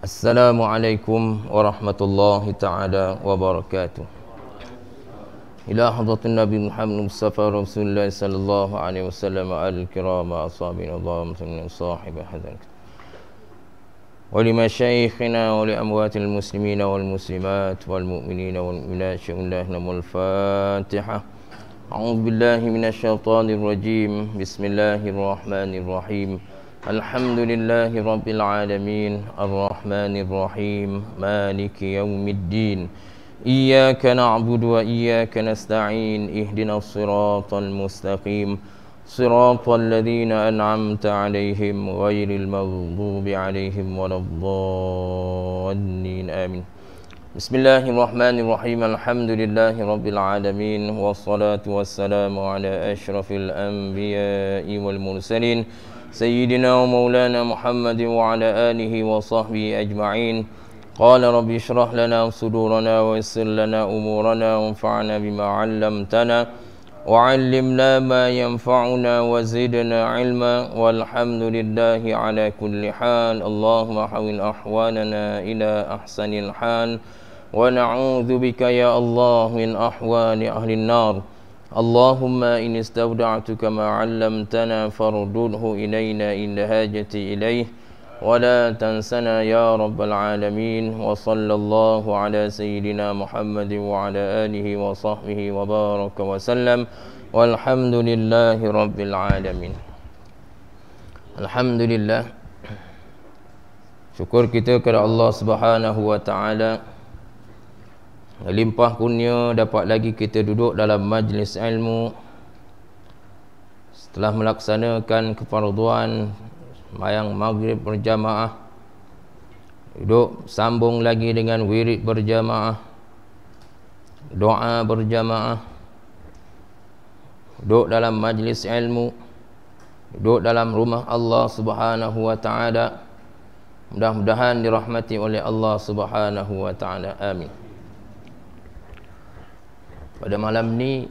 Assalamualaikum warahmatullahi ta'ala wabarakatuh. Ila hadratin Nabi Muhammad Mustafa Rasulullah sallallahu alaihi wasallam al-kiram ashabin Allah min sahib hadan wa li masyayikhina wa li amwatil muslimina wal muslimat wal mu'minina wal mu'minat syu'illahul Fatihah. A'udzu billahi minasyaitonir rajim. Bismillahirrahmanirrahim. Alhamdulillahi rabbil alamin, arrahmanir rahim, maliki yaumiddin. Iyyaka na'budu wa iyyaka nasta'in, ihdinas siratal mustaqim, siratal ladzina an'amta 'alaihim ghairil maghdubi 'alaihim waladdallin. Amin. Bismillahirrahmanirrahim. Alhamdulillahi rabbil alamin, wassalatu wassalamu ala asyrafil anbiya'i wal mursalin Sayyidina wa maulana Muhammadin wa ala alihi wa sahbihi ajma'in. Qala rabbi syrah lana sudurana wa yassir lana umurana wanfa'na bima 'allamtana wa 'allimna ma yanfa'una wa zidna 'ilma walhamdulillahi ala kulli hal. Allahumma hawil ahwalana ila ahsanil hal wa na'udzu bika ya Allah min ahwali ahli an-nar. Allahumma in istawda'tuka ma 'allamtana fardudhu ilayna inda hajati ilayh wa la tansana ya rabbal alamin. Wa sallallahu ala sayyidina Muhammadin wa ala alihi wa sahbihi wa baraka wa sallam walhamdulillahi rabbil alamin. Alhamdulillah, syukur kita kepada Allah Subhanahu wa taala, limpah kurnia dapat lagi kita duduk dalam majlis ilmu setelah melaksanakan kefarduan sembahyang maghrib berjamaah, duduk sambung lagi dengan wirid berjamaah, doa berjamaah, duduk dalam majlis ilmu, duduk dalam rumah Allah Subhanahu wa taala. Mudah-mudahan dirahmati oleh Allah Subhanahu wa taala. Amin. Pada malam ni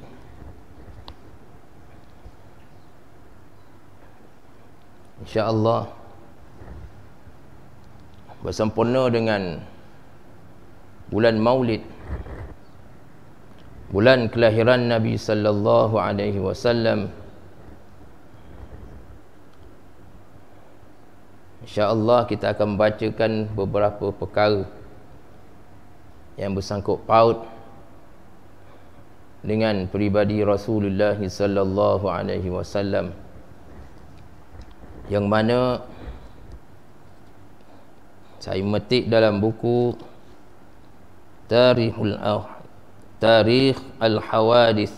insya-Allah bersempurna dengan bulan Maulid, bulan kelahiran Nabi sallallahu alaihi wasallam. Insya-Allah kita akan membacakan beberapa perkara yang bersangkut paut dengan peribadi Rasulullah sallallahu alaihi wasallam, yang mana saya metik dalam buku Tarikh al-Hawadith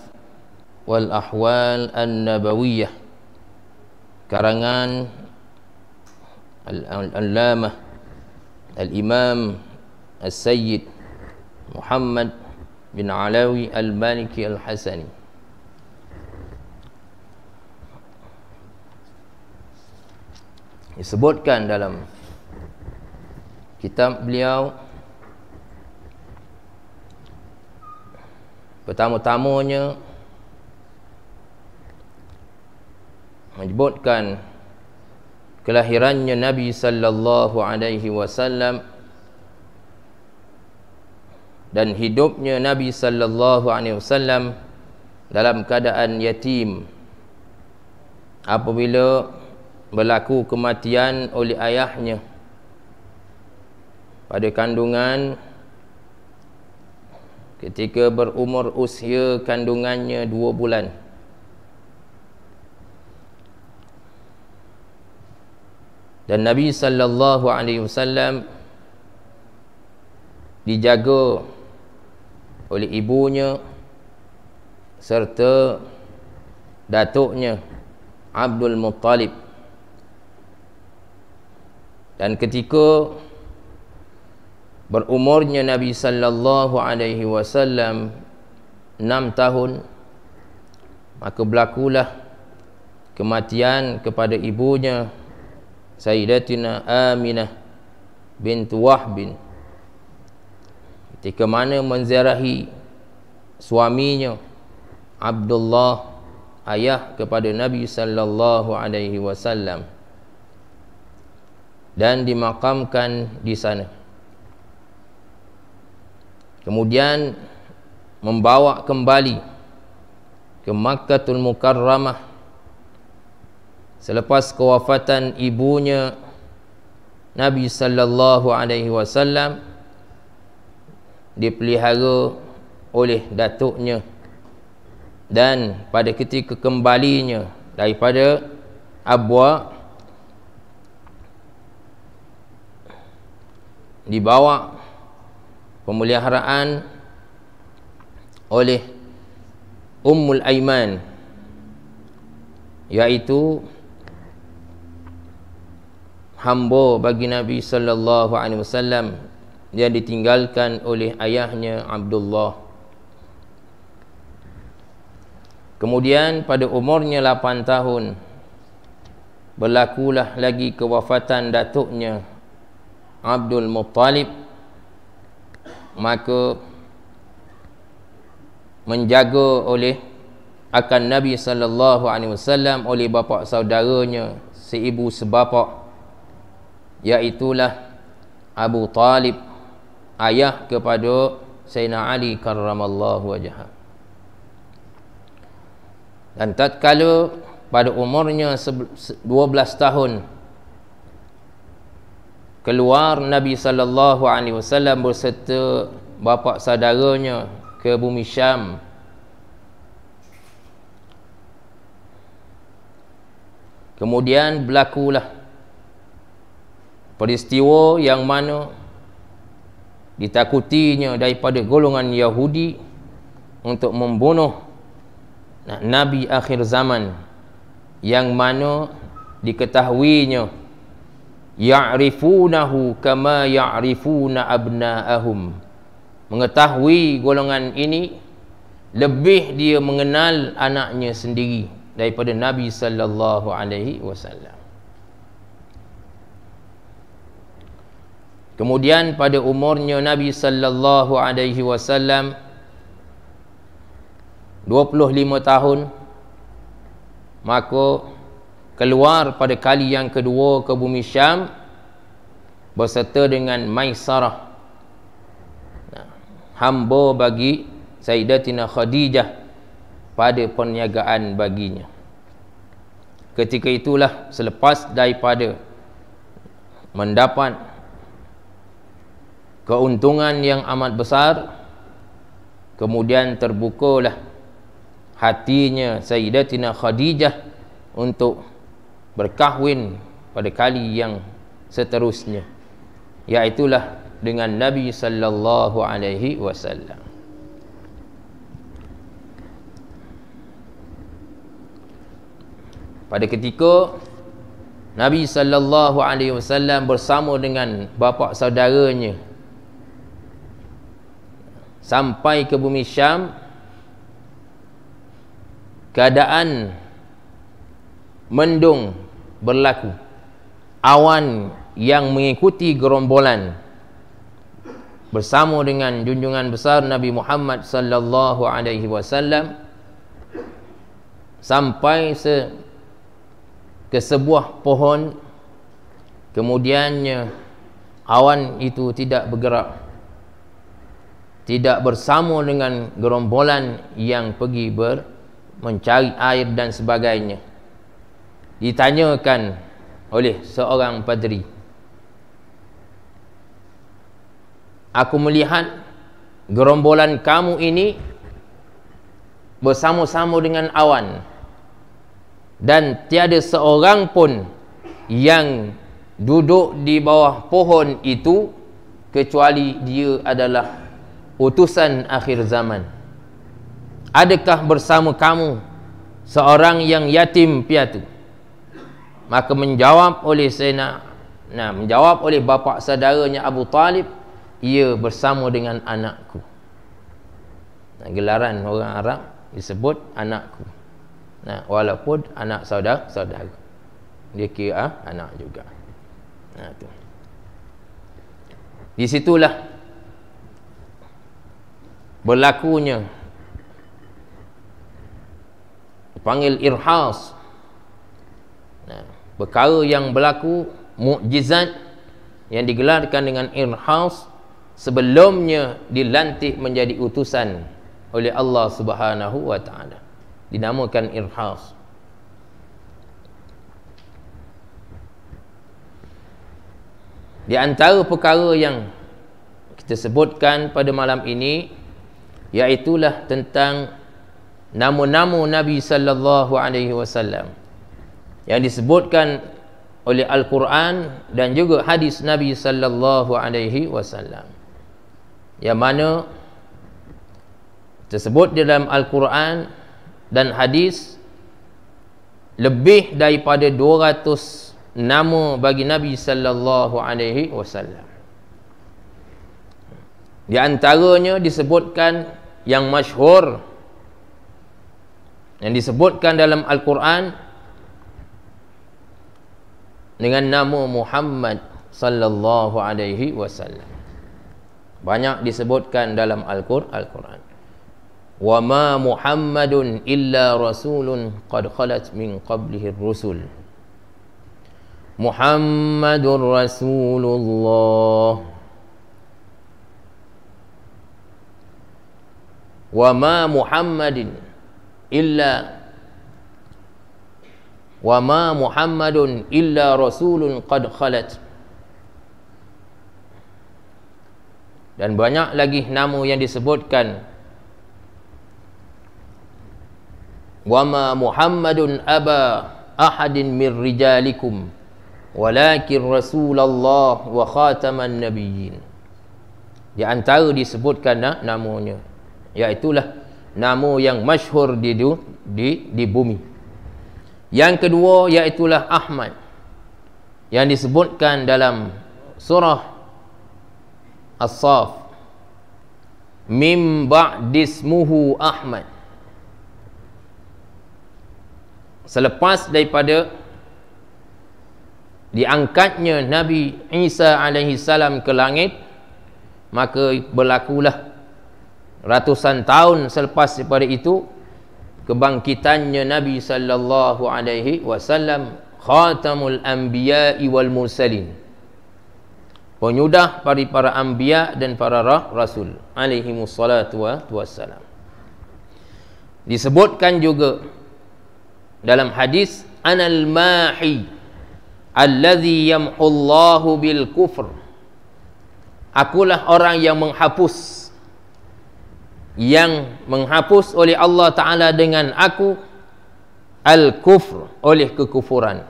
wal Ahwal an-Nabawiyah karangan Al-Allamah Al-Imam As-Sayyid Muhammad bin Alawi Al-Maliki Al-Hasani. Disebutkan dalam kitab beliau, pertama-tamanya menyebutkan kelahirannya Nabi sallallahu alaihi wasallam dan hidupnya Nabi sallallahu alaihi wasallam dalam keadaan yatim apabila berlaku kematian oleh ayahnya pada kandungan ketika berumur usia kandungannya 2 bulan. Dan Nabi sallallahu alaihi wasallam dijaga oleh ibunya serta datuknya Abdul Muttalib. Dan ketika berumurnya Nabi sallallahu alaihi wasallam 6 tahun, maka berlakulah kematian kepada ibunya Sayyidatina Aminah bintu Wahb ketika mana menziarahi suaminya Abdullah, ayah kepada Nabi sallallahu alaihi wasallam. dan dimakamkan di sana. Kemudian membawa kembali ke Makkatul Mukarramah selepas kewafatan ibunya Nabi sallallahu alaihi wasallam, dipelihara oleh datuknya, dan pada ketika kembalinya daripada Abwa, dibawa pemeliharaan oleh Ummul Aiman, iaitu hamba bagi Nabi sallallahu alaihi wasallam yang ditinggalkan oleh ayahnya Abdullah. Kemudian pada umurnya 8 tahun berlakulah lagi kewafatan datuknya Abdul Muttalib, maka menjaga oleh akan Nabi sallallahu alaihi wasallam oleh bapa saudaranya seibu sebapa, iaitulah Abu Talib, ayah kepada Sayyidina Ali karramallahu wajhah. Dan tatkala pada umurnya 12 tahun keluar Nabi sallallahu alaihi wasallam berserta bapa saudaranya ke bumi Syam. Kemudian berlakulah peristiwa yang mana ditakutinya daripada golongan Yahudi untuk membunuh Nabi akhir zaman, yang mana diketahuinya ya'rifunahu kama ya'rifuna abna'ahum, mengetahui golongan ini lebih dia mengenal anaknya sendiri daripada Nabi sallallahu alaihi wasallam. Kemudian pada umurnya Nabi sallallahu alaihi wasallam 25 tahun, maka keluar pada kali yang kedua ke bumi Syam berserta dengan Maisarah, hamba bagi Sayyidatina Khadijah pada perniagaan baginya. Ketika itulah selepas daripada mendapat keuntungan yang amat besar, kemudian terbukalah hatinya Sayyidatina Khadijah untuk berkahwin pada kali yang seterusnya, iaitulah dengan Nabi sallallahu alaihi wasallam. Pada ketika Nabi sallallahu alaihi wasallam bersama dengan bapa saudaranya sampai ke bumi Syam, keadaan mendung berlaku, awan yang mengikuti gerombolan bersama dengan junjungan besar Nabi Muhammad sallallahu alaihi wasallam sampai ke sebuah pohon. Kemudiannya awan itu tidak bergerak, tidak bersama dengan gerombolan yang pergi mencari air dan sebagainya. Ditanyakan oleh seorang padri, aku melihat gerombolan kamu ini bersama-sama dengan awan, dan tiada seorang pun yang duduk di bawah pohon itu kecuali dia adalah utusan akhir zaman. Adakah bersama kamu seorang yang yatim piatu? Maka menjawab oleh menjawab oleh bapa saudaranya Abu Talib, ia bersama dengan anakku. Gelaran orang Arab disebut anakku. Walaupun anak saudara, dia kira anak juga. Tu. Di situlah berlakunya panggil irhas, perkara yang berlaku mukjizat yang digelarkan dengan irhas sebelumnya dilantik menjadi utusan oleh Allah Subhanahu wa taala, dinamakan irhas. Di antara perkara yang kita sebutkan pada malam ini iaitulah tentang nama-nama Nabi sallallahu alaihi wasallam yang disebutkan oleh Al-Quran dan juga hadis Nabi sallallahu alaihi wasallam, yang mana tersebut dalam Al-Quran dan hadis lebih daripada 200 nama bagi Nabi sallallahu alaihi wasallam. Di antaranya disebutkan yang masyhur, yang disebutkan dalam Al-Quran dengan nama Muhammad sallallahu alaihi wasallam. Banyak disebutkan dalam Al-Quran. Wa ma Muhammadun illa rasulun qad khalat min qablihi ar-rusul. Muhammadur Rasulullah. Wa ma Muhammadin illa wa ma Muhammadun illa rasulun qad khalat. Dan banyak lagi nama yang disebutkan. Wa ma Muhammadun aba ahadin min rijalikum walakin Rasulullah wa khataman nabiyyin. Di antara disebutkan namanya, iaitulah nama yang masyhur di bumi. Yang kedua iaitulah Ahmad, yang disebutkan dalam surah As-Saff, mim ba'dismuhu Ahmad, selepas daripada diangkatnya Nabi Isa alaihi salam ke langit, maka berlakulah ratusan tahun selepas daripada itu kebangkitannya Nabi sallallahu alaihi wasallam, khatamul anbiya'i wal mursalin, penyudah para anbiya dan para rasul alaihi wassalatu wassalam. Disebutkan juga dalam hadis, anal mahi alladhi yamhullahu bil kufr, akulah orang yang menghapus, yang menghapus oleh Allah Ta'ala dengan aku al-kufr, oleh kekufuran.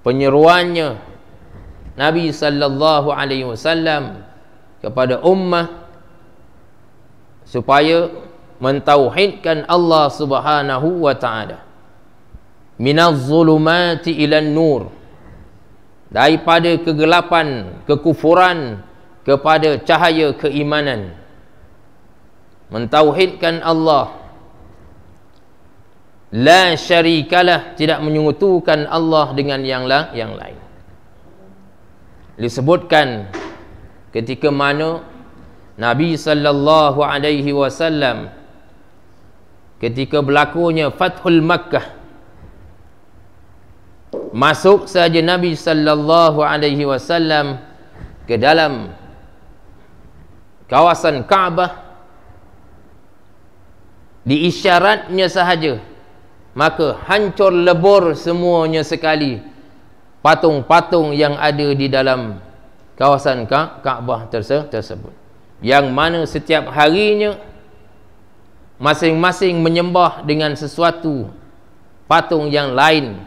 Penyeruannya Nabi sallallahu alaihi wasallam kepada ummah supaya mentauhidkan Allah Subhanahu wa Ta'ala, minaz zulumati ilan nur, daripada kegelapan kekufuran kepada cahaya keimanan. Mentauhidkan Allah, la syarikalah, tidak menyekutukan Allah dengan yang lain. Disebutkan ketika mana Nabi sallallahu alaihi wasallam ketika berlakunya Fathul Makkah, masuk saja Nabi sallallahu alaihi wasallam ke dalam kawasan Kaabah, diisyaratnya sahaja, maka hancur lebur semuanya sekali patung-patung yang ada di dalam kawasan Kaabah tersebut, yang mana setiap harinya masing-masing menyembah dengan sesuatu patung yang lain,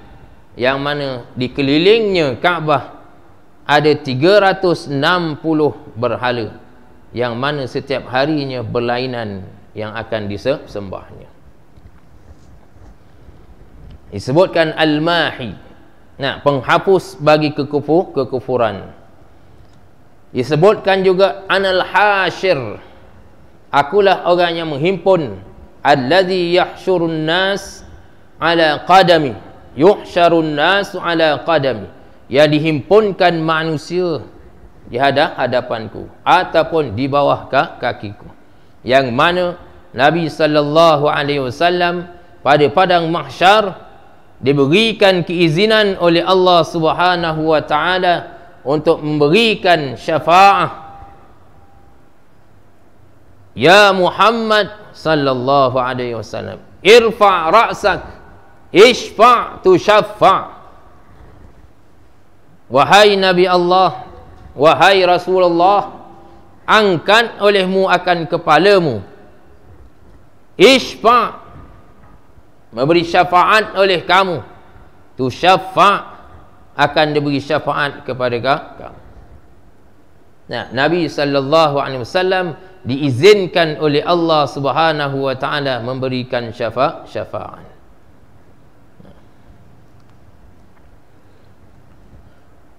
yang mana di kelilingnya Kaabah ada 360 berhala, yang mana setiap harinya berlainan yang akan disembahnya. Disebutkan al-mahi, penghapus bagi kekufuran. Disebutkan juga anal hasyir, akulah orang yang menghimpun, alladzi yahsyurun nas ala qadami, yuhsyarun nas ala qadami, yang dihimpunkan manusia di hadapanku ataupun di bawah kakiku, yang mana Nabi sallallahu alaihi wasallam pada padang mahsyar diberikan keizinan oleh Allah Subhanahu wa taala untuk memberikan syafaat. Ya Muhammad sallallahu alaihi wasallam, irfa' ra'sak, ishfa' tushaffa'. Wahai Nabi Allah, wahai Rasulullah, angkat olehmu akan kepalamu, ishfa', memberi syafaat oleh kamu, tushaffa', akan diberi syafaat kepada kamu. Nah, Nabi sallallahu alaihi wasallam diizinkan oleh Allah Subhanahu wa taala memberikan syafaat.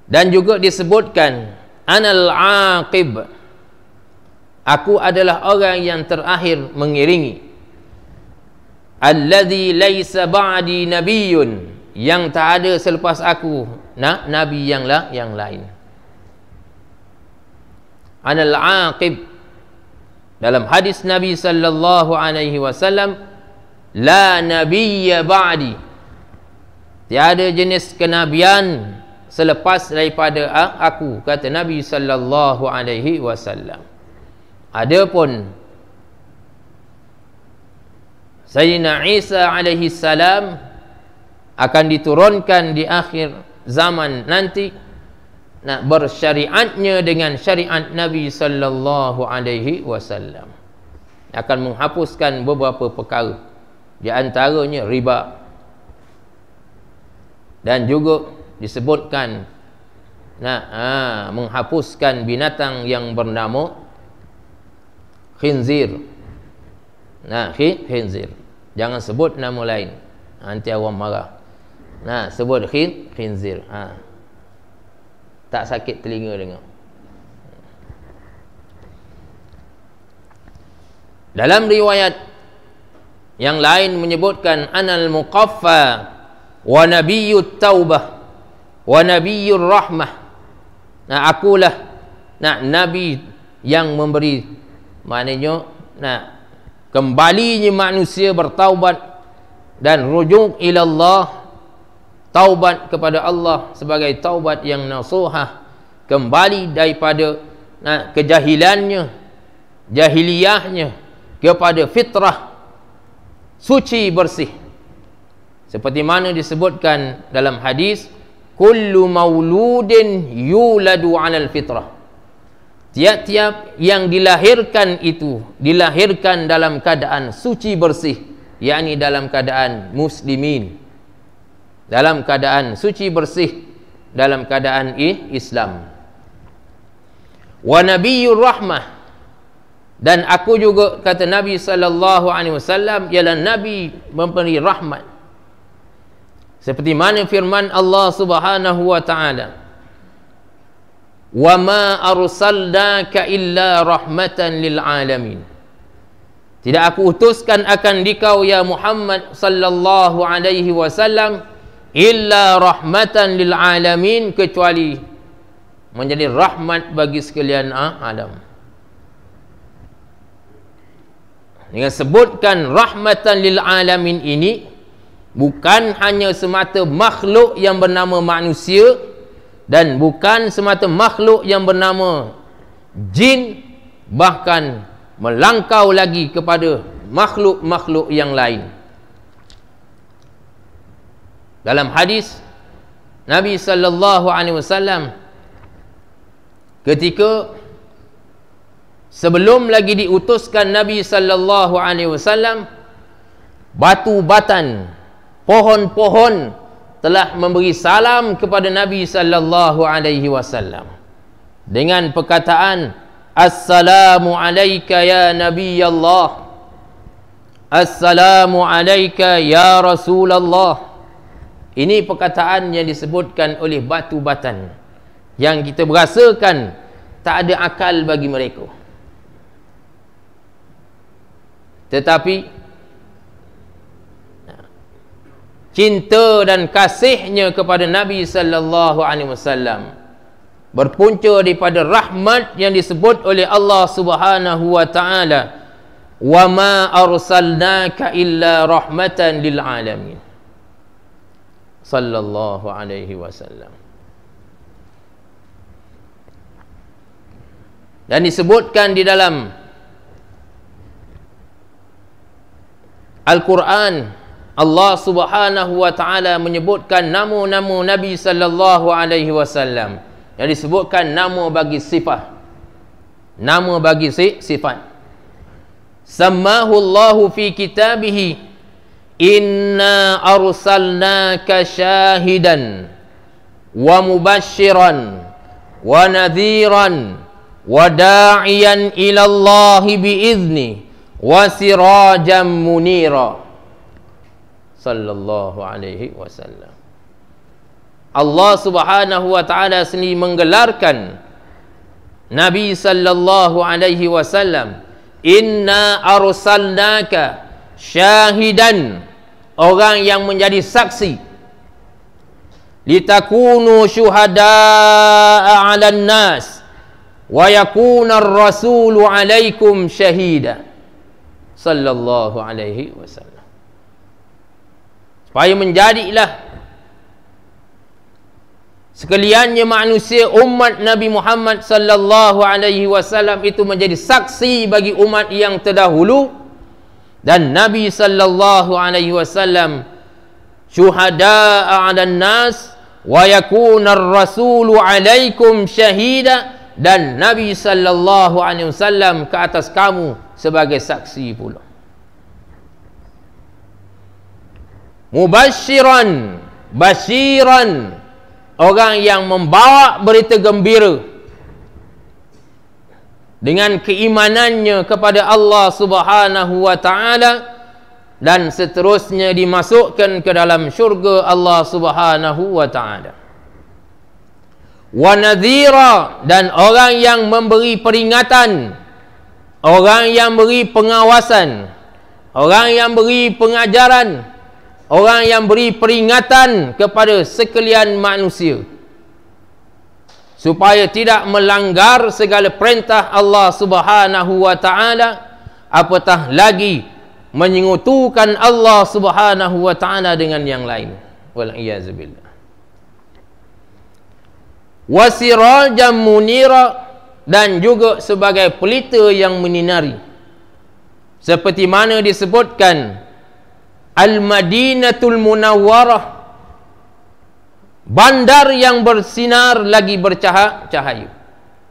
Dan juga disebutkan anal aqib, aku adalah orang yang terakhir mengiringi, alladzi laisa ba'di nabiyyun, yang tak ada selepas aku nabi yang lain. Anal aqib, dalam hadis Nabi sallallahu alaihi wasallam, la nabiyya ba'di, tiada jenis kenabian selepas daripada aku, kata Nabi sallallahu alaihi wasallam. Adapun Sayyidina Isa alaihi salam akan diturunkan di akhir zaman nanti, nak bersyariatnya dengan syariat Nabi sallallahu alaihi wasallam, akan menghapuskan beberapa perkara, di antaranya riba. Dan juga disebutkan menghapuskan binatang yang bernama khinzir. Khinzir, jangan sebut nama lain, nanti awam marah. Sebut khinzir, tak sakit telinga dengar. Dalam riwayat yang lain menyebutkan anal muqaffa wa nabiyyut taubah wa nabiyyur rahmah. Akulah nabi yang memberi, maknanya kembalinya manusia bertaubat dan rujuk ilallah, taubat kepada Allah sebagai taubat yang nasuhah, kembali daripada kejahilannya, jahiliyahnya, kepada fitrah suci bersih, seperti mana disebutkan dalam hadis, kullu mauludin yuladu 'alal fitrah, tiap-tiap yang dilahirkan itu dilahirkan dalam keadaan suci bersih, yakni dalam keadaan muslimin, dalam keadaan suci bersih, dalam keadaan Islam. Wa nabiyyur rahmah, dan aku juga, kata Nabi sallallahu alaihi wasallam, ialah nabi memberi rahmat, seperti mana firman Allah Subhanahu wa taala, wa ma arsalnaka illa rahmatan lil alamin, tidak aku utuskan akan dikau ya Muhammad sallallahu alaihi wasallam illa rahmatan lil alamin, kecuali menjadi rahmat bagi sekalian alam. Dengan sebutkan rahmatan lil alamin ini, bukan hanya semata makhluk yang bernama manusia, dan bukan semata makhluk yang bernama jin, bahkan melangkau lagi kepada makhluk-makhluk yang lain. Dalam hadis Nabi sallallahu alaihi wasallam, ketika sebelum lagi diutuskan Nabi sallallahu alaihi wasallam, batu-batan, pohon-pohon telah memberi salam kepada Nabi sallallahu alaihi wasallam dengan perkataan, assalamu alayka ya Nabi Allah, assalamu alayka ya Rasulullah. Ini perkataan yang disebutkan oleh batu-batan yang kita berasakan tak ada akal bagi mereka, tetapi cinta dan kasihnya kepada Nabi sallallahu alaihi wasallam berpunca daripada rahmat yang disebut oleh Allah Subhanahu wa taala, wa ma arsalnaka illa rahmatan lil alamin sallallahu alaihi wasallam. Dan disebutkan di dalam Al-Quran, Allah Subhanahu wa taala menyebutkan nama-nama Nabi sallallahu alaihi wasallam. Yang disebutkan nama bagi sifat. Nama bagi sifat. Sammahu Allahu fi kitabihi, inna arsalnaka syahidan wa mubashiran wa nadhiran wa da'iyan ila Allah bi'izni wa sirajan munira. Sallallahu alaihi wasallam. Allah Subhanahu wa taala sendiri menggelarkan Nabi sallallahu alaihi wasallam, inna arsalnaka syahidan, orang yang menjadi saksi, litakunu syuhada'a 'alan nas wa yakuna ar-rasulu 'alaikum syahida. Sallallahu alaihi wasallam. Supaya menjadilah sekaliannya manusia umat Nabi Muhammad sallallahu alaihi wasallam itu menjadi saksi bagi umat yang terdahulu, dan Nabi sallallahu alaihi wasallam syuhada'a 'alan nas wa yakuna ar-rasulu 'alaikum syahida, dan Nabi sallallahu alaihi wasallam ke atas kamu sebagai saksi pula. Mubashiran, basyiran, orang yang membawa berita gembira dengan keimanannya kepada Allah Subhanahu wa taala, dan seterusnya dimasukkan ke dalam syurga Allah Subhanahu wa taala. Wa nadhira, dan orang yang memberi peringatan, orang yang beri pengawasan, orang yang beri pengajaran, orang yang beri peringatan kepada sekalian manusia supaya tidak melanggar segala perintah Allah Subhanahu wa taala, apatah lagi menyekutukan Allah Subhanahu wa taala dengan yang lain. Wal iyaz billah. Wasirajan munira, dan juga sebagai pelita yang menyinari, seperti mana disebutkan Al-Madinatul Munawwarah, bandar yang bersinar lagi bercahaya,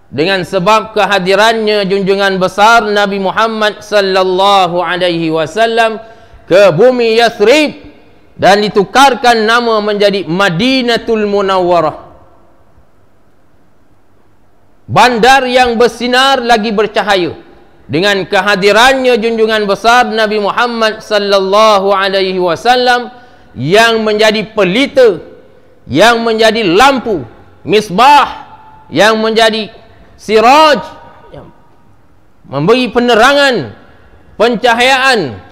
dengan sebab kehadirannya junjungan besar Nabi Muhammad sallallahu alaihi wasallam ke bumi Yathrib, dan ditukarkan nama menjadi Madinatul Munawwarah, bandar yang bersinar lagi bercahaya, dengan kehadirannya junjungan besar Nabi Muhammad sallallahu alaihi wasallam yang menjadi pelita, yang menjadi lampu, misbah, yang menjadi siraj, yang memberi penerangan, pencahayaan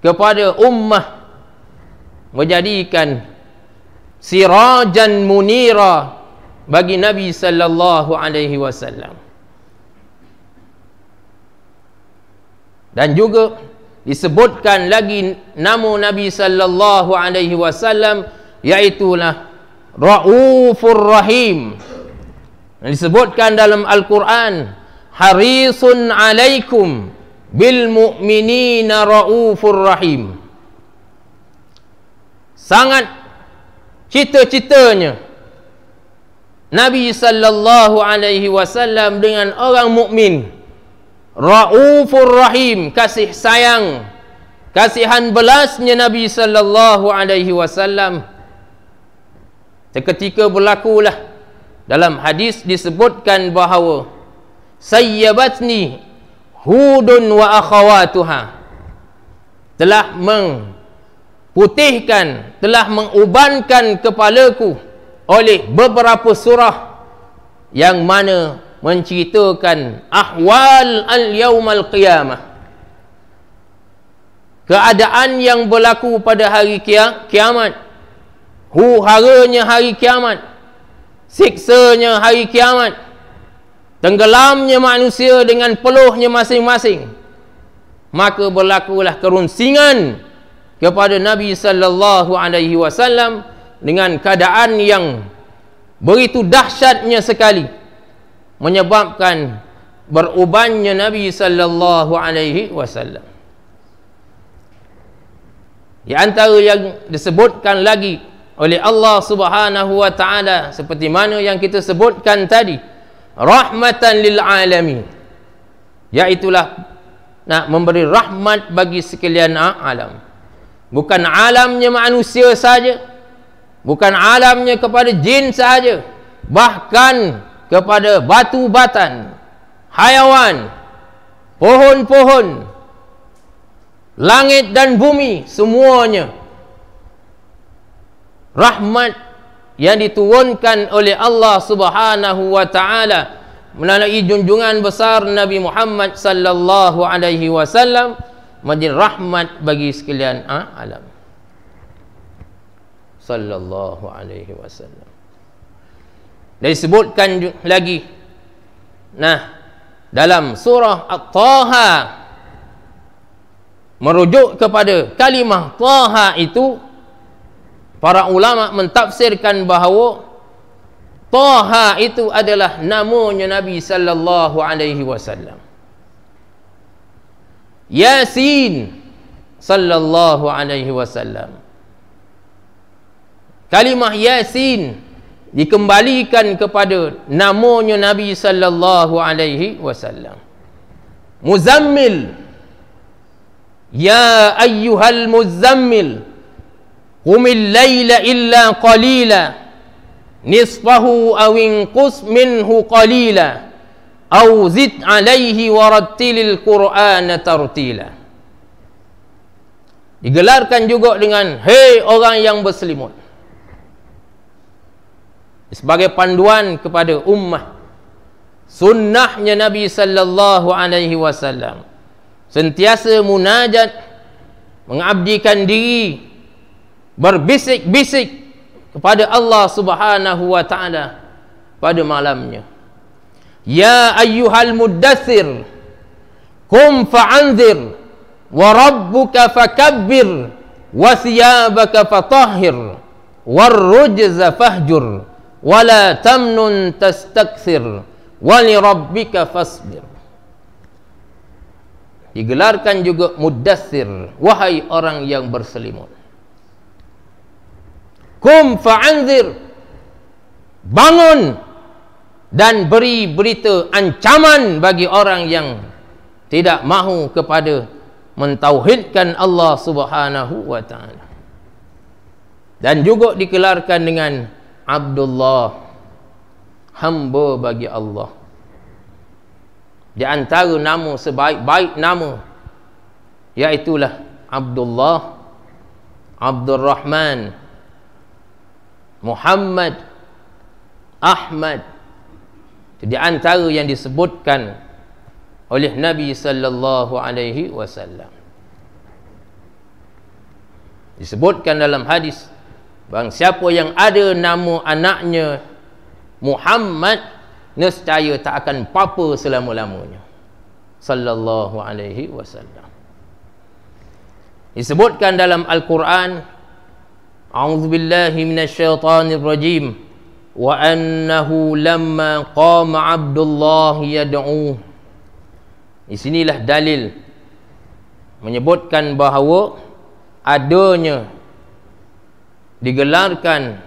kepada ummah, menjadikan sirajan munira bagi Nabi sallallahu alaihi wasallam. Dan juga disebutkan lagi nama Nabi sallallahu alaihi wasallam, iaitulah Raufur Rahim. Disebutkan dalam Al-Quran, harisun alaikum bil mu'minina Raufur Rahim. Sangat cita-citanya Nabi sallallahu alaihi wasallam dengan orang mukmin, Raufur Rahim, kasih sayang, kasihan belasnya Nabi sallallahu alaihi wasallam. Seketika berlakulah dalam hadis disebutkan bahawa sayyabatni Hudun wa akhawatuha, telah mengputihkan, telah mengubankan kepalaku oleh beberapa surah yang mana menceritakan ahwal al-yawmal qiyamah, keadaan yang berlaku pada hari kiamat, huru-haranya hari kiamat, siksanya hari kiamat, tenggelamnya manusia dengan peluhnya masing-masing. Maka berlakulah kerunsingan kepada Nabi sallallahu alaihi wasallam dengan keadaan yang begitu dahsyatnya sekali, menyebabkan berubannya Nabi sallallahu alaihi wasallam. Di antara yang disebutkan lagi oleh Allah Subhanahu wa taala seperti mana yang kita sebutkan tadi, rahmatan lil alamin, iaitulah nak memberi rahmat bagi sekalian alam. Bukan alamnya manusia saja, bukan alamnya kepada jin saja, bahkan kepada batu-batan, hayawan, pohon-pohon, langit dan bumi, semuanya rahmat yang diturunkan oleh Allah Subhanahu wa taala melalui junjungan besar Nabi Muhammad sallallahu alaihi wasallam menjadi rahmat bagi sekalian alam. Sallallahu alaihi wasallam. Dan disebutkan lagi dalam surah At-Taha, merujuk kepada kalimah Taha itu, para ulama mentafsirkan bahawa Taha itu adalah namanya Nabi sallallahu alaihi wasallam. Yasin sallallahu alaihi wasallam. Kalimah Yasin dikembalikan kepada namanya Nabi sallallahu alaihi wasallam. Muzammil, ya ayyuhal muzammil qumil laila illa qalila nisfahu aw inqus minhu qalila aw zid alaihi warattilil qur'ana tartila. Digelarkan juga dengan hei orang yang berselimut, sebagai panduan kepada ummah. Sunnahnya Nabi sallallahu alaihi wasallam sentiasa munajat, mengabdikan diri, berbisik-bisik kepada Allah Subhanahu wa taala pada malamnya. Ya ayyuhal muddathir qum fa'anzir wa rabbuka fakabbir wa thiyabaka fatahhir war rujza fahjur wa la tamnun tastakthir wa li rabbika fasbir. Digelarkan juga muddathir, wahai orang yang berselimut. Qum fa'anzir, bangun dan beri berita ancaman bagi orang yang tidak mahu kepada mentauhidkan Allah Subhanahu wa taala. Dan juga dikelarkan dengan Abdullah, hamba bagi Allah. Di antara nama sebaik-baik nama, iaitulah Abdullah, Abdurrahman, Muhammad, Ahmad. Di antara yang disebutkan oleh Nabi sallallahu alaihi wasallam. Disebutkan dalam hadis, barang siapa yang ada nama anaknya Muhammad, nescaya tak akan apa-apa selama-lamanya. Sallallahu alaihi wasallam. Disebutkan dalam Al-Quran, a'udzubillahi minasyaitonir rajim, wa annahu lamma qama Abdullah yad'u. Di sinilah dalil menyebutkan bahawa adanya, digelarkan,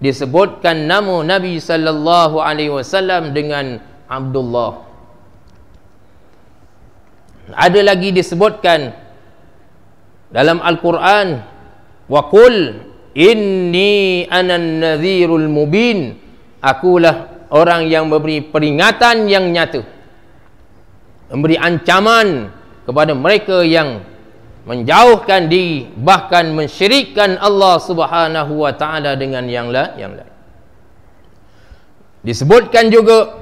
disebutkan nama Nabi sallallahu alaihi wasallam dengan Abdullah. Ada lagi disebutkan dalam Al-Quran, wa qul inni anan nadhirul mubin, akulah orang yang memberi peringatan yang nyata, memberi ancaman kepada mereka yang menjauhkan diri, bahkan mensyirikkan Allah Subhanahu wa taala dengan yang lain. Disebutkan juga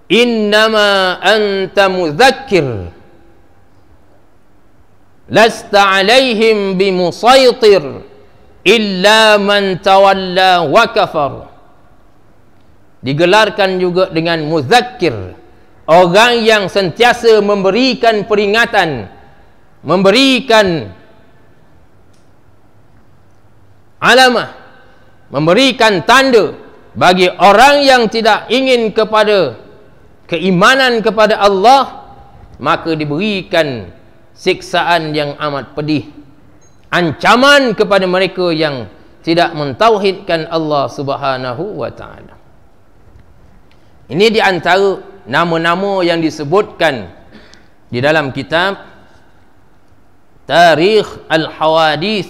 innama anta mudzakkir lasta alaihim bimusaitir illa man tawalla wa kafar. Digelarkan juga dengan muzakkir, orang yang sentiasa memberikan peringatan, memberikan alamah, memberikan tanda bagi orang yang tidak ingin kepada keimanan kepada Allah, maka diberikan siksaan yang amat pedih, ancaman kepada mereka yang tidak mentauhidkan Allah Subhanahu wa taala. Ini di antara nama-nama yang disebutkan di dalam kitab Tarikh Al-Hawadith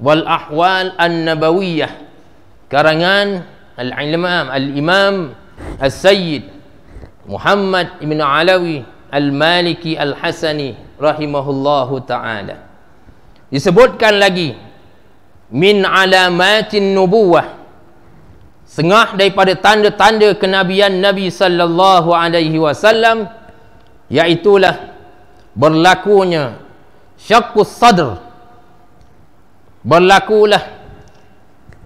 wal Ahwal An-Nabawiyah karangan Al-Imam As-Sayyid Muhammad Ibn Alawi Al-Maliki Al-Hasani rahimahullahu ta'ala. Disebutkan lagi min alamatin nubuwah, setengah daripada tanda-tanda kenabian Nabi sallallahu alaihi wasallam, iaitulah berlakunya syaqqus sadr, berlakulah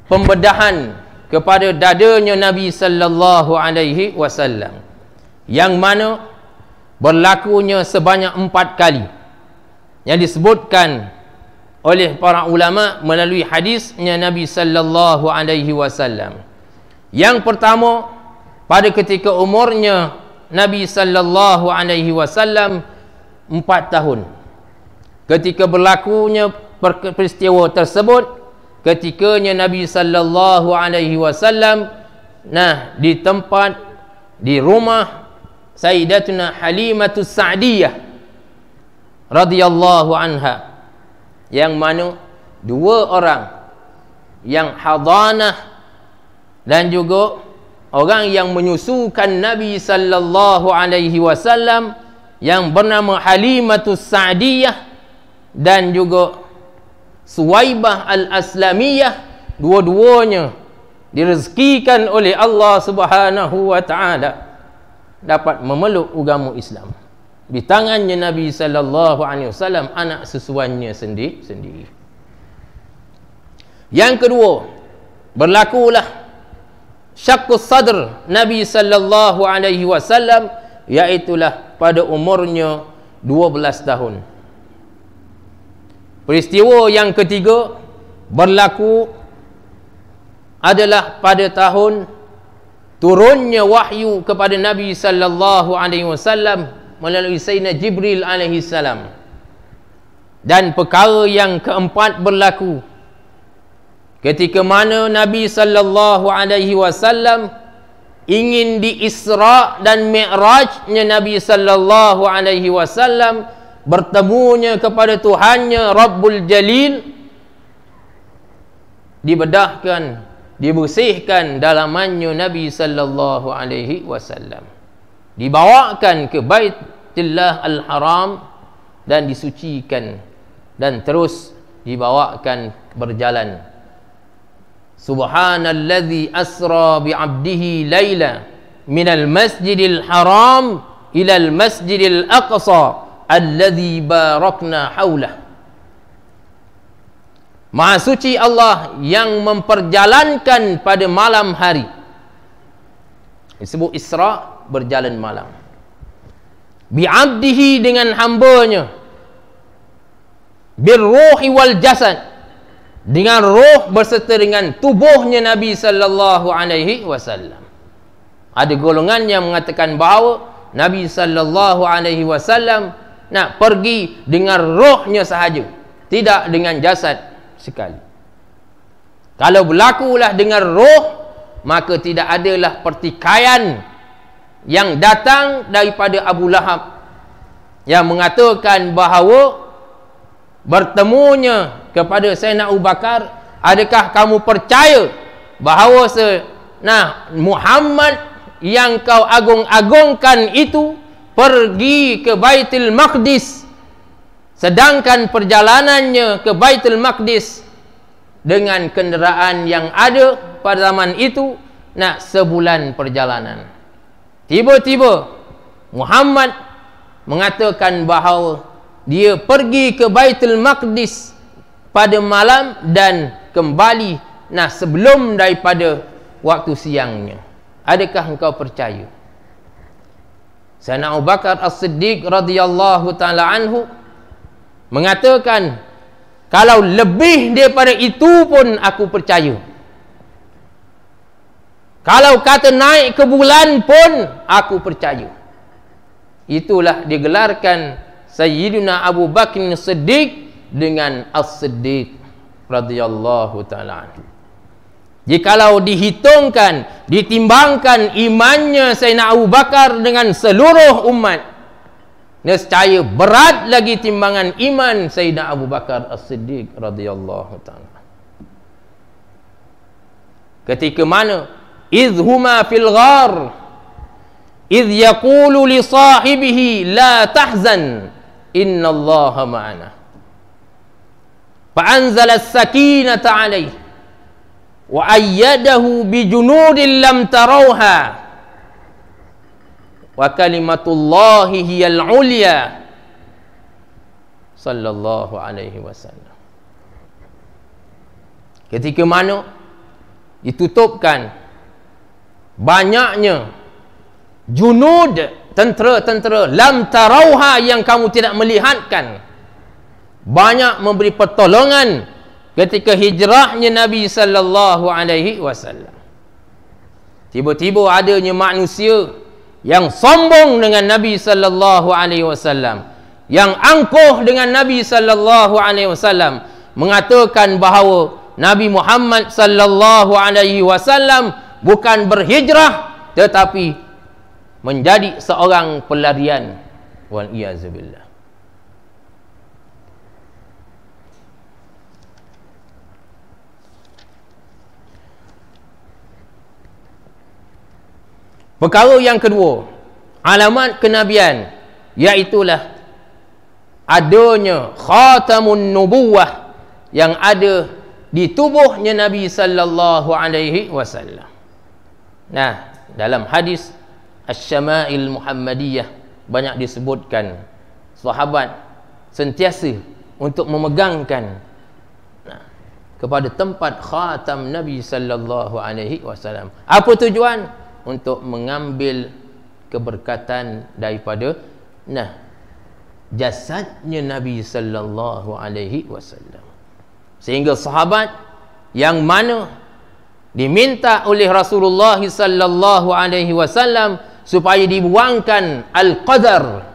pembedahan kepada dadanya Nabi sallallahu alaihi wasallam, yang mana berlakunya sebanyak 4 kali, yang disebutkan oleh para ulama melalui hadisnya Nabi sallallahu alaihi wasallam. Yang pertama, pada ketika umurnya Nabi sallallahu alaihi wasallam 4 tahun. Ketika berlakunya peristiwa tersebut, ketikanya Nabi sallallahu alaihi wasallam di tempat, di rumah Sayyidatuna Halimatus Sa'diyah radhiyallahu anha, yang mana 2 orang yang hadanah dan juga orang yang menyusukan Nabi sallallahu alaihi wasallam yang bernama Halimatus Sa'diyah dan juga Suwaibah Al-Aslamiyah, dua-duanya direzekikan oleh Allah Subhanahu wa taala dapat memeluk agama Islam di tangannya Nabi sallallahu alaihi wasallam, anak susuannya sendiri. Yang kedua, berlakulah syaqqus sadr Nabi sallallahu alaihi wasallam, iaitulah pada umurnya 12 tahun. Peristiwa yang ketiga berlaku adalah pada tahun turunnya wahyu kepada Nabi sallallahu alaihi wasallam melalui Sayyidina Jibril alaihi salam. Dan perkara yang keempat berlaku ketika mana Nabi sallallahu alaihi wasallam ingin di-Isra dan Mi'rajnya Nabi sallallahu alaihi wasallam, bertemunya kepada Tuhannya Rabbul Jalil, dibedahkan, dibersihkan dalamannya Nabi sallallahu alaihi wasallam, dibawakan ke Baitullah Al-Haram dan disucikan, dan terus dibawakan berjalan. Subhanallazi asra bi'abdihi laila minal masjidil haram ilal masjidil aqsa alladzi barakna haulah. Maha suci Allah yang memperjalankan pada malam hari. Disebut Isra, berjalan malam. Bi'abdihi, dengan hambanya. Birruhi wal jasad, dengan roh berserta dengan tubuhnya Nabi sallallahu alaihi wasallam. Ada golongan yang mengatakan bahawa Nabi sallallahu alaihi wasallam nak pergi dengan rohnya sahaja, tidak dengan jasad sekali. Kalau berlakulah dengan roh, maka tidak adalah pertikaian yang datang daripada Abu Lahab yang mengatakan bahawa bertemunya kepada Sayyidina Abu Bakar, adakah kamu percaya bahawa Muhammad yang kau agung-agungkan itu pergi ke Baitul Maqdis, sedangkan perjalanannya ke Baitul Maqdis dengan kenderaan yang ada pada zaman itu sebulan perjalanan. Tiba-tiba Muhammad mengatakan bahawa dia pergi ke Baitul Maqdis pada malam dan kembali sebelum daripada waktu siangnya. Adakah engkau percaya? Sayyidina Abu Bakar As-Siddiq radhiyallahu taala anhu mengatakan, kalau lebih daripada itu pun aku percaya. Kalau kata naik ke bulan pun aku percaya. itulah digelarkan Sayyidina Abu Bakr Siddiq dengan As-Siddiq radhiyallahu taala anhu. Jikalau dihitungkan, ditimbangkan imannya Sayyidina Abu Bakar dengan seluruh umat, nescaya berat lagi timbangan iman Sayyidina Abu Bakar As-Siddiq radhiyallahu taala. Ketika mana idhuma fil ghar idh yaqulu li sahibihi la tahzan innallaha ma'ana fa anzala as-sakinata alayhi wa ayyadahu bi junudin lam tarawha wa kalimatullahi hiyal ulya sallallahu alaihi wasallam. Ketika mana ditutupkan banyaknya junud, tentera-tentera lam tarauha yang kamu tidak melihatkan, banyak memberi pertolongan ketika hijrahnya Nabi sallallahu alaihi wasallam. Tiba-tiba adanya manusia yang sombong dengan Nabi sallallahu alaihi wasallam, yang angkuh dengan Nabi sallallahu alaihi wasallam, mengatakan bahawa Nabi Muhammad sallallahu alaihi wasallam bukan berhijrah tetapi menjadi seorang pelarian. Wal iyazubillah. Perkara yang kedua, alamat kenabian, iaitulah adanya khatamun nubuwah yang ada di tubuhnya Nabi sallallahu alaihi wasallam. Nah, dalam hadis Asy-Syama'il Muhammadiyah banyak disebutkan sahabat sentiasa untuk memegangkan kepada tempat khatam Nabi sallallahu alaihi wasallam. Apa tujuan? Untuk mengambil keberkatan daripada jasadnya Nabi sallallahu alaihi wasallam. Sehingga sahabat yang mana diminta oleh Rasulullah sallallahu alaihi wasallam supaya dibuangkan al-qadar,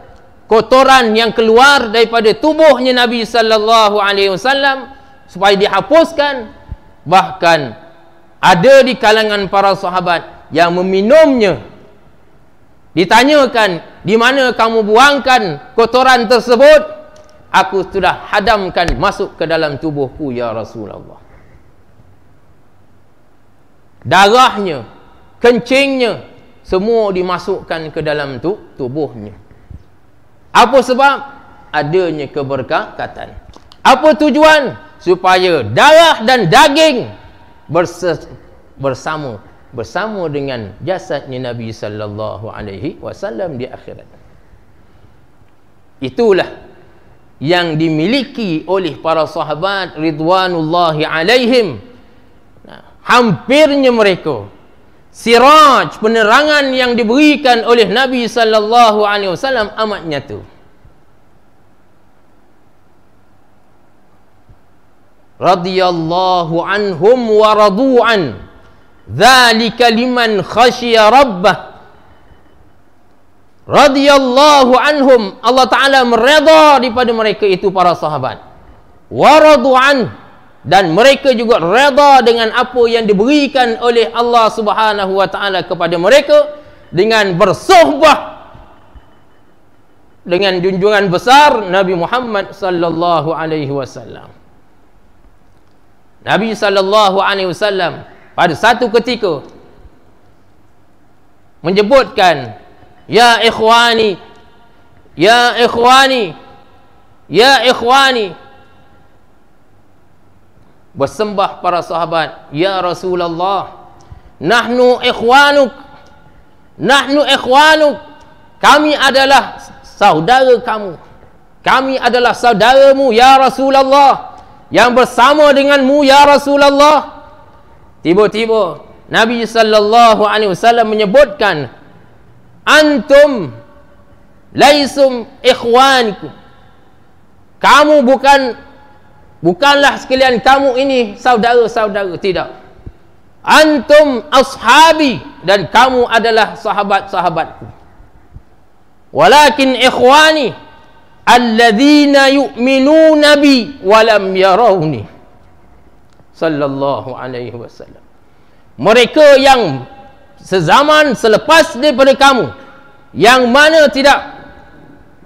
kotoran yang keluar daripada tubuhnya Nabi sallallahu alaihi wasallam, supaya dihapuskan. Bahkan ada di kalangan para sahabat yang meminumnya. Ditanyakan, di mana kamu buangkan kotoran tersebut? Aku sudah hadamkan masuk ke dalam tubuhku ya Rasulullah. Darahnya, kencingnya semua dimasukkan ke dalam tubuhnya. Apa sebab? Adanya keberkatan. Apa tujuan? Supaya darah dan daging bersama dengan jasadnya Nabi sallallahu alaihi wasallam di akhirat. Itulah yang dimiliki oleh para sahabat ridwanullahi alaihim. Hampirnya mereka siraj, penerangan yang diberikan oleh Nabi sallallahu alaihi wasallam amat nyata. Radhiyallahu anhum wa radu'an, dzalika liman khasyiya rabbah. Radhiyallahu anhum, Allah Ta'ala meredha daripada mereka itu para sahabat. Wa radu'an, dan mereka juga redha dengan apa yang diberikan oleh Allah Subhanahu wa Ta'ala kepada mereka dengan bersuhbah dengan junjungan besar Nabi Muhammad sallallahu alaihi wasallam. Nabi sallallahu alaihi wasallam pada satu ketika menyebutkan, ya ikhwani, ya ikhwani, ya ikhwani. Bersembah para sahabat, ya Rasulullah, nahnu ikhwanuk, nahnu ikhwanuk, kami adalah saudara kamu, kami adalah saudaramu ya Rasulullah, yang bersama denganmu ya Rasulullah. Tiba-tiba Nabi sallallahu alaihi wasallam menyebutkan, antum laisum ikhwanikum, kamu bukanlah sekalian kamu ini saudara-saudara, tidak. Antum ashabi, dan kamu adalah sahabat-sahabatku. walakin ikhwani alladzina yu'minuna bi wa lam yarawni. Sallallahu alaihi wasallam. Mereka yang sezaman selepas daripada kamu, yang mana tidak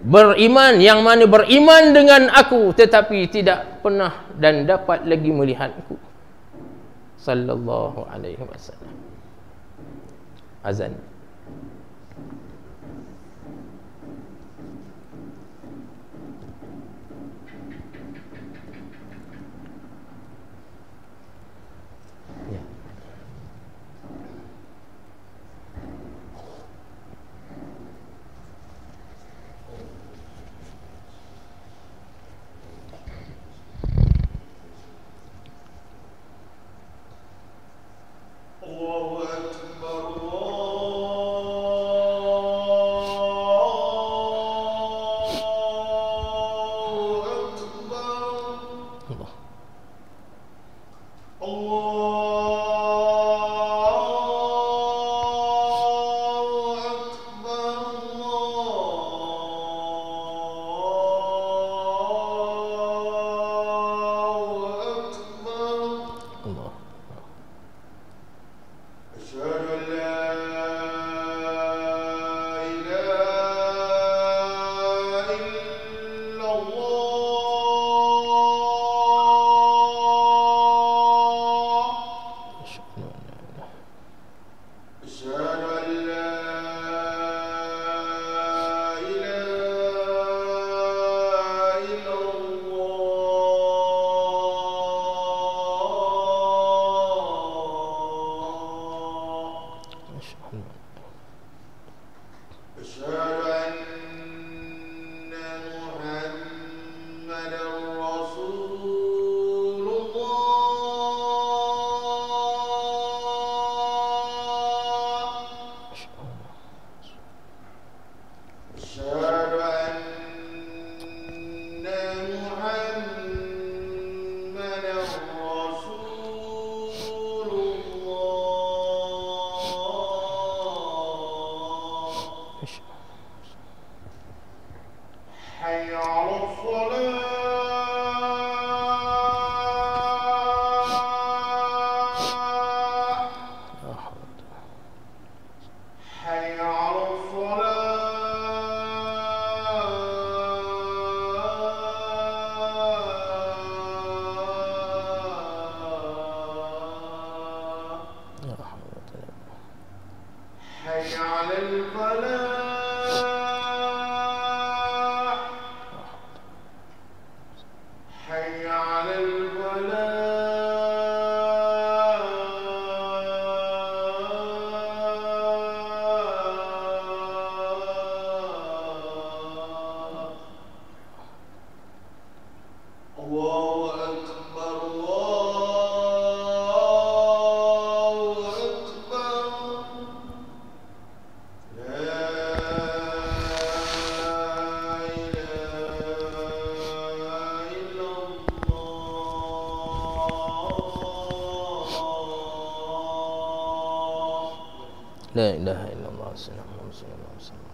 beriman, yang mana beriman dengan aku tetapi tidak pernah dan dapat lagi melihatku. Sallallahu alaihi wasallam. Azan. La ilaha illallah sallallahu alaihi wasallam.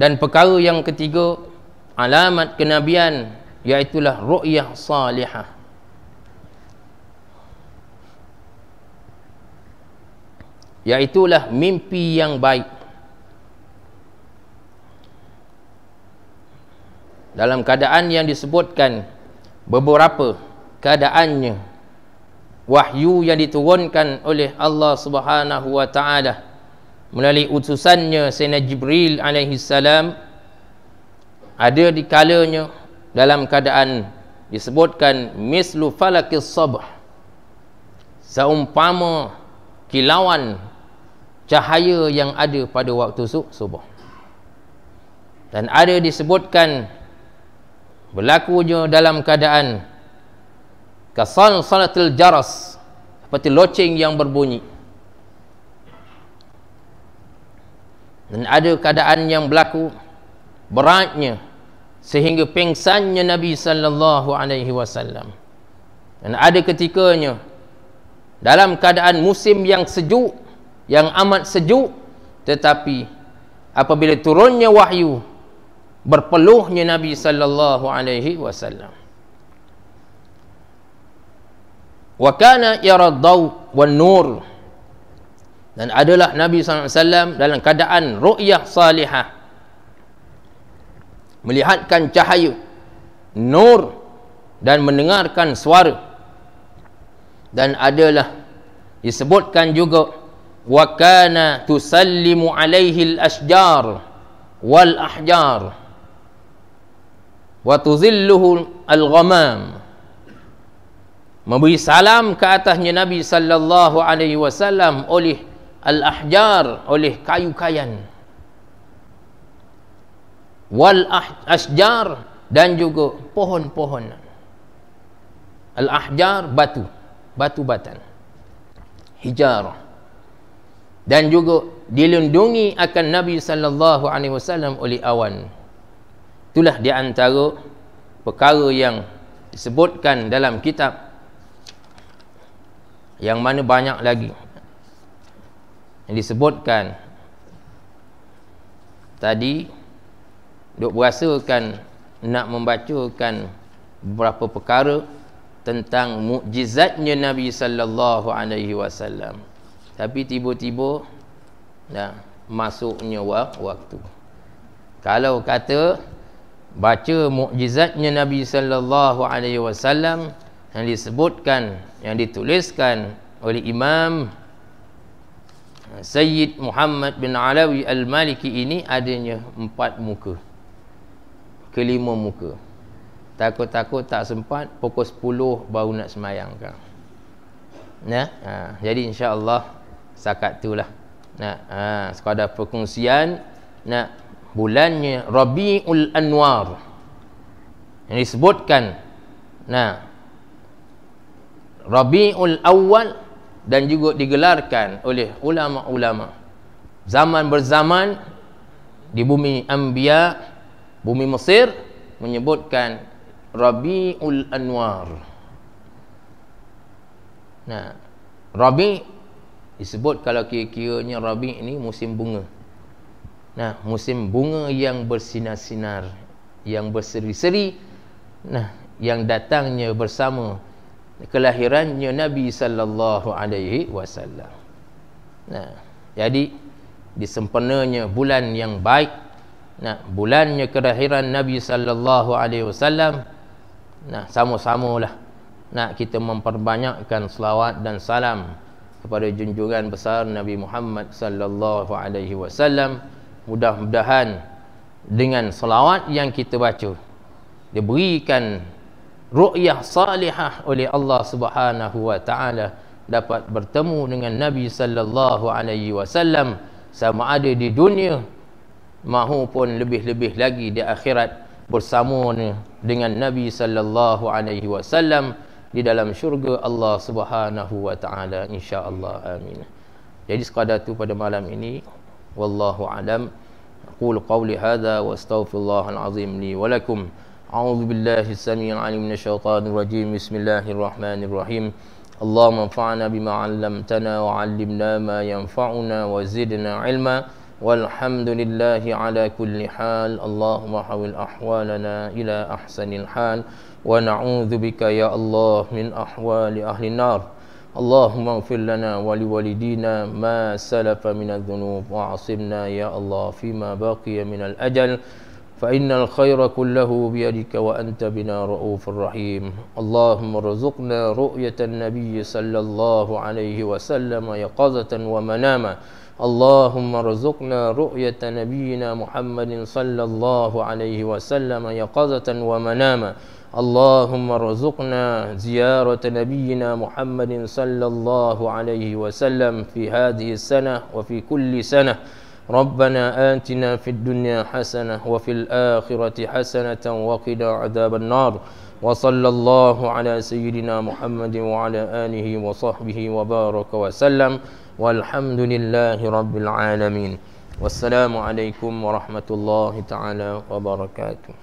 Dan perkara yang ketiga, alamat kenabian, iaitulah ru'yah salihah. Iaitulah mimpi yang baik. Dalam keadaan yang disebutkan beberapa keadaannya, wahyu yang diturunkan oleh Allah Subhanahu wa taala melalui utusannya Sayyidina Jibril alaihi salam, ada di kalanya dalam keadaan disebutkan mislu falakis sabh, seumpama kilauan cahaya yang ada pada waktu subuh. Dan ada disebutkan berlakunya dalam keadaan kasal salatul jaras, seperti loceng yang berbunyi. Dan ada keadaan yang berlaku beratnya sehingga pingsannya Nabi sallallahu alaihi wasallam. Dan ada ketikanya dalam keadaan musim yang sejuk, yang amat sejuk, tetapi apabila turunnya wahyu, berpeluhnya Nabi sallallahu alaihi wasallam. Wa kana yara ad-daw wan nur, dan adalah Nabi SAW dalam keadaan ru'yah salihah, melihatkan cahaya, nur, dan mendengarkan suara. Dan adalah disebutkan juga wa kana tusallimu alaihi al-ashjar wal ahjar wa tuzilluhu al-ghamam, memberi salam ke atasnya Nabi sallallahu alaihi wasallam oleh al-ahjar, oleh kayu-kayan, wal ashjar, dan juga pohon-pohon. Al-ahjar, batu, batu-batan, hijarah. Dan juga dilindungi akan Nabi sallallahu alaihi wasallam oleh awan. Itulah di antara perkara yang disebutkan dalam kitab, yang mana banyak lagi yang disebutkan. Tadi duk berasakan nak membacakan beberapa perkara tentang mukjizatnya Nabi sallallahu alaihi wasallam, tapi tiba-tiba dah masuknya waktu. Kalau kata baca mukjizatnya Nabi sallallahu alaihi wasallam yang disebutkan, yang dituliskan oleh Imam Sayyid Muhammad bin Alawi Al-Maliki ini, adanya 4 muka ke 5 muka. Takut-takut tak sempat, pukul 10 baru nak semayang kan. Jadi insya-Allah setakat itulah. Sekadar perkongsian. Bulannya Rabiul Anwar yang disebutkan. Rabiul Awal, dan juga digelarkan oleh ulama-ulama zaman berzaman di bumi Anbiya, bumi Mesir, menyebutkan Rabiul Anwar. Rabi disebut, kalau kira-kiranya Rabi ini musim bunga. Musim bunga yang bersinar-sinar, yang berseri-seri, yang datangnya bersama kelahirannya Nabi sallallahu alaihi wasallam. Jadi disempurnanya bulan yang baik, bulannya kelahiran Nabi sallallahu alaihi wasallam, sama-samalah kita memperbanyakkan selawat dan salam kepada junjungan besar Nabi Muhammad sallallahu alaihi wasallam. Mudah-mudahan dengan selawat yang kita baca diberikan ru'yah salihah oleh Allah Subhanahu wa taala, dapat bertemu dengan Nabi sallallahu alaihi wasallam sama ada di dunia maupun lebih-lebih lagi di akhirat, bersama dengan Nabi sallallahu alaihi wasallam di dalam syurga Allah Subhanahu wa taala, insya-Allah. Amin. Jadi sekadar itu pada malam ini, wallahu alam. Aqulu qawli hadza wa astaghfirullahal azim li wa lakum. A'udzu billahi as-sami'il 'alim minasy syaithanir rajim. Bismillahirrahmanirrahim. Allahumma anfa'na bima 'allamtana wa 'allimna ma yanfa'una wa zidna 'ilma. Walhamdulillahi 'ala kulli hal. Allahumma hawil ahwalana ila ahsanil hal wa na'udzu bika ya Allah min ahwali ahli nar. Allahumma ighfir lana wa liwalidina ma salafa minadh-dhunub wa 'asimna ya Allah fima baqiya minal ajal. فإن الخير كله بيدك وأنت بنا رؤوف رحيم. اللهم ارزقنا رؤية النبي صلى الله عليه وسلم يقظة ومناما. اللهم ارزقنا رؤية نبينا محمد صلى الله عليه وسلم يقظة ومناما. اللهم ارزقنا زيارة نبينا محمد صلى الله عليه وسلم في هذه السنة وفي كل سنة. ربنا آتنا في الدنيا حسنة وفي الآخرة حسنة وقنا عذاب النار وصلى الله على سيدنا محمد وعلى آله وصحبه وبارك وسلم والحمد لله رب العالمين والسلام عليكم ورحمة الله تعالى وبركاته.